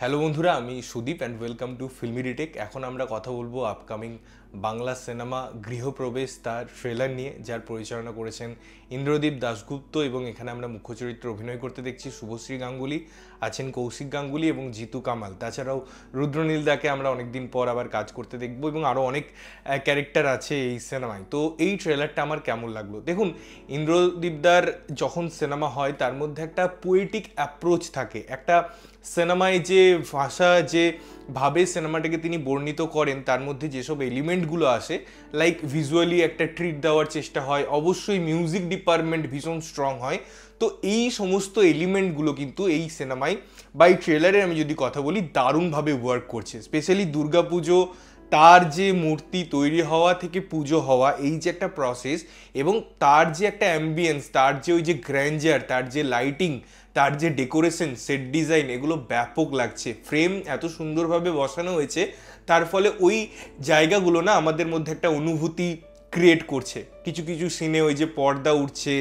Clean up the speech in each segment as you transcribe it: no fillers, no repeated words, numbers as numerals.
Hello বন্ধুরা, আমি Sudip and welcome to Filmy Retake. এখন আমরা কথা বলবো আপকামিং বাংলা সিনেমা গৃহপ্রবেশ তার ট্রেলার নিয়ে, যার পরিচালনা করেছেন ইন্দ্রদীপ দাশগুপ্ত, এবং এখানে আমরা মুখ্য চরিত্রে অভিনয় করতে দেখছি শুভশ্রী গাঙ্গুলি, আছেন কৌশিক গাঙ্গুলি এবং জিতু কামাল। তাছাড়াও রুদ্রনীল দাকে আমরা অনেকদিন পর আবার কাজ করতে দেখবো, এবং আরও অনেক ক্যারেক্টার আছে এই সিনেমায়। তো এই ট্রেলারটা আমার কেমন লাগলো? দেখুন, ইন্দ্রদীপদার যখন সিনেমা হয় তার মধ্যে একটা পোয়েটিক অ্যাপ্রোচ থাকে, একটা সিনেমায় যে ভাষা, যে ভাবে সিনেমাটাকে তিনি বর্ণিত করেন, তার মধ্যে যেসব এলিমেন্টগুলো আসে, লাইক ভিজুয়ালি একটা ট্রিট দেওয়ার চেষ্টা হয়, অবশ্যই মিউজিক ডিপার্টমেন্ট ভীষণ স্ট্রং হয়। তো এই সমস্ত এলিমেন্টগুলো কিন্তু এই সিনেমায় বা এই ট্রেলারে আমি যদি কথা বলি, দারুণভাবে ওয়ার্ক করছে। স্পেশালি দুর্গাপুজো, তার যে মূর্তি তৈরি হওয়া থেকে পুজো হওয়া, এই যে একটা প্রসেস, এবং তার যে একটা অ্যাম্বিয়েন্স, তার যে ওই যে গ্র্যান্ডার, তার যে লাইটিং, তার যে ডেকোরেশন, সেট ডিজাইন, এগুলো ব্যাপক লাগছে। ফ্রেম এত সুন্দরভাবে বসানো হয়েছে, তার ফলে ওই জায়গাগুলো না আমাদের মধ্যে একটা অনুভূতি ক্রিয়েট করছে। কিছু কিছু সিনে ওই যে পর্দা উঠছে,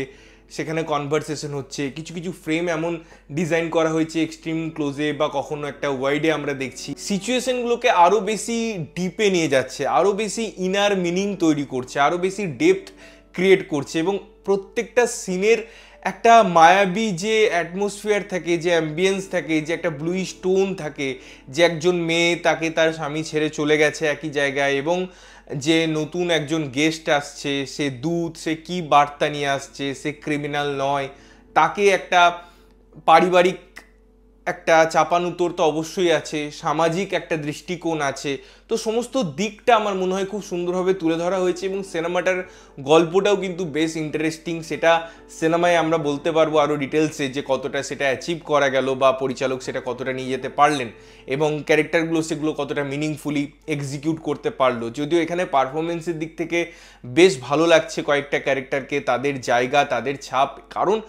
সেখানে কনভারসেশন হচ্ছে, কিছু কিছু ফ্রেম এমন ডিজাইন করা হয়েছে এক্সট্রিম ক্লোজে বা কখনো একটা ওয়াইডে আমরা দেখছি, সিচুয়েশনগুলোকে আরও বেশি ডিপে নিয়ে যাচ্ছে, আরও বেশি ইনার মিনিং তৈরি করছে, আরও বেশি ডেপথ ক্রিয়েট করছে। এবং প্রত্যেকটা সিনের একটা মায়াবী যে অ্যাটমসফিয়ার থাকে, যে অ্যাম্বিয়েন্স থাকে, যে একটা ব্লুইশ টোন থাকে, যে একজন মেয়ে, তাকে তার স্বামী ছেড়ে চলে গেছে একই জায়গায়, এবং যে নতুন একজন গেস্ট আসছে, সে দূত, সে কি বার্তা নিয়ে আসছে, সে ক্রিমিনাল নয়, তাকে একটা পারিবারিক একটা চাপানুতোর তো অবশ্যই আছে, সামাজিক একটা দৃষ্টিকোণ আছে। তো সমস্ত দিকটা আমার মনে হয় খুব সুন্দরভাবে তুলে ধরা হয়েছে, এবং সিনেমাটার গল্পটাও কিন্তু বেশ ইন্টারেস্টিং। সেটা সিনেমায় আমরা বলতে পারবো আরও ডিটেলসে, যে কতটা সেটা অ্যাচিভ করা গেল, বা পরিচালক সেটা কতটা নিয়ে যেতে পারলেন, এবং ক্যারেক্টারগুলো সেগুলো কতটা মিনিংফুলি এক্সিকিউট করতে পারলো। যদিও এখানে পারফরমেন্সের দিক থেকে বেশ ভালো লাগছে কয়েকটা ক্যারেক্টারকে, তাদের জায়গা, তাদের ছাপ, কারণ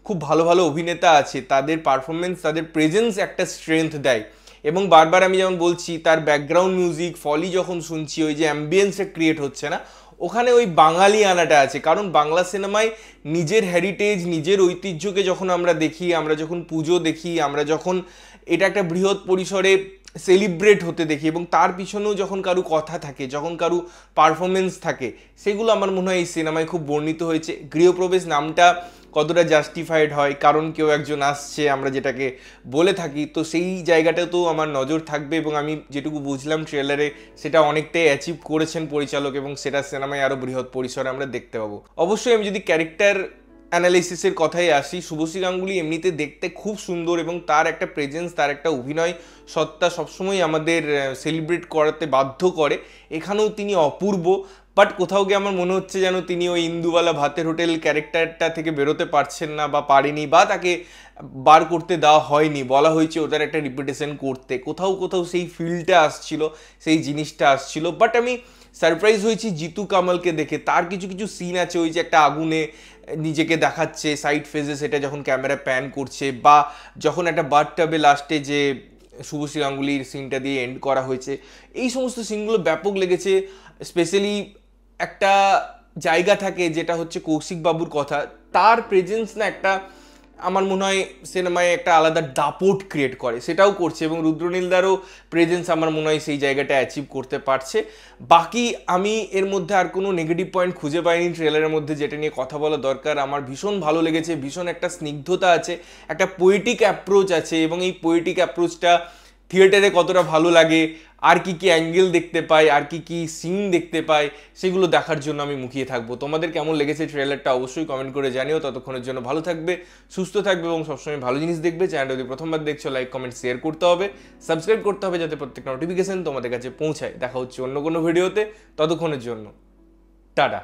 খুব ভালো ভালো অভিনেতা আছে, তাদের পারফরমেন্স, তাদের প্রেজেন্স একটা স্ট্রেংথ দেয়। এবং বারবার আমি যেমন বলছি, তার ব্যাকগ্রাউন্ড মিউজিক ফলি যখন শুনছি, ওই যে অ্যাম্বিয়েন্সটা ক্রিয়েট হচ্ছে না, ওখানে ওই বাঙালি আনাটা আছে। কারণ বাংলা সিনেমায় নিজের হেরিটেজ, নিজের ঐতিহ্যকে যখন আমরা দেখি, আমরা যখন পুজো দেখি, আমরা যখন এটা একটা বৃহৎ পরিসরে সেলিব্রেট হতে দেখি, এবং তার পিছনেও যখন কারু কথা থাকে, যখন কারু পারফরমেন্স থাকে, সেগুলো আমার মনে হয় এই সিনেমায় খুব বর্ণিত হয়েছে। গৃহপ্রবেশ নামটা কতটা জাস্টিফাইড হয়, কারণ কেউ একজন আসছে আমরা যেটাকে বলে থাকি, তো সেই জায়গাটাতেও আমার নজর থাকবে। এবং আমি যেটুকু বুঝলাম ট্রেলারে, সেটা অনেকটাই অ্যাচিভ করেছেন পরিচালক, এবং সেটা সিনেমায় আরও বৃহৎ পরিসরে আমরা দেখতে পাবো। অবশ্যই আমি যদি ক্যারেক্টার অ্যানালাইসিসের কথাই আসি, শুভশ্রী গাঙ্গুলি এমনিতে দেখতে খুব সুন্দর, এবং তার একটা প্রেজেন্স, তার একটা অভিনয় সত্তা সবসময় আমাদের সেলিব্রেট করাতে বাধ্য করে। এখানেও তিনি অপূর্ব, বাট কোথাও গিয়ে আমার মনে হচ্ছে যেন তিনি ওই ইন্দুবালা ভাতের হোটেল ক্যারেক্টারটা থেকে বেরোতে পারছেন না, বা পারেনি, বা তাকে বার করতে দেওয়া হয়নি, বলা হয়েছে ওটার একটা রিপিটেশন করতে। কোথাও কোথাও সেই ফিলটা আসছিল, সেই জিনিসটা আসছিল। বাট আমি সারপ্রাইজ হয়েছি জিতু কামালকে দেখে। তার কিছু কিছু সিন আছে, ওই যে একটা আগুনে নিজেকে দেখাচ্ছে সাইড ফেজে, সেটা যখন ক্যামেরা প্যান করছে, বা যখন একটা বাথটাবে লাস্টে যে শুভশ্রী গাঙ্গুলির সিনটা দিয়ে এন্ড করা হয়েছে, এই সমস্ত সিনগুলো ব্যাপক লেগেছে। স্পেশালি একটা জায়গা থাকে যেটা হচ্ছে কৌশিক বাবুর কথা, তার প্রেজেন্স না একটা, আমার মনে হয় সিনেমায় একটা আলাদা দাপট ক্রিয়েট করে, সেটাও করছে। এবং রুদ্রনীলদারও প্রেজেন্স আমার মনে হয় সেই জায়গাটা অ্যাচিভ করতে পারছে। বাকি আমি এর মধ্যে আর কোনো নেগেটিভ পয়েন্ট খুঁজে পাইনি ট্রেলারের মধ্যে, যেটা নিয়ে কথা বলা দরকার। আমার ভীষণ ভালো লেগেছে, ভীষণ একটা স্নিগ্ধতা আছে, একটা পোয়েটিক অ্যাপ্রোচ আছে, এবং এই পোয়েটিক অ্যাপ্রোচটা থিয়েটারে কতটা ভালো লাগে, আর কি কি অ্যাঙ্গেল দেখতে পাই, আর কি কি সিন দেখতে পাই, সেগুলো দেখার জন্য আমি মুখিয়ে থাকবো। তোমাদের কেমন লেগেছে ট্রেলারটা অবশ্যই কমেন্ট করে জানিও। ততক্ষণের জন্য ভালো থাকবে, সুস্থ থাকবে, এবং সবসময় ভালো জিনিস দেখবে। চ্যানেলটা যদি প্রথমবার দেখছো, লাইক কমেন্ট শেয়ার করতে হবে, সাবস্ক্রাইব করতে হবে, যাতে প্রত্যেকটা নোটিফিকেশন তোমাদের কাছে পৌঁছায়। দেখা হচ্ছে অন্য কোনো ভিডিওতে, ততক্ষণের জন্য টাটা।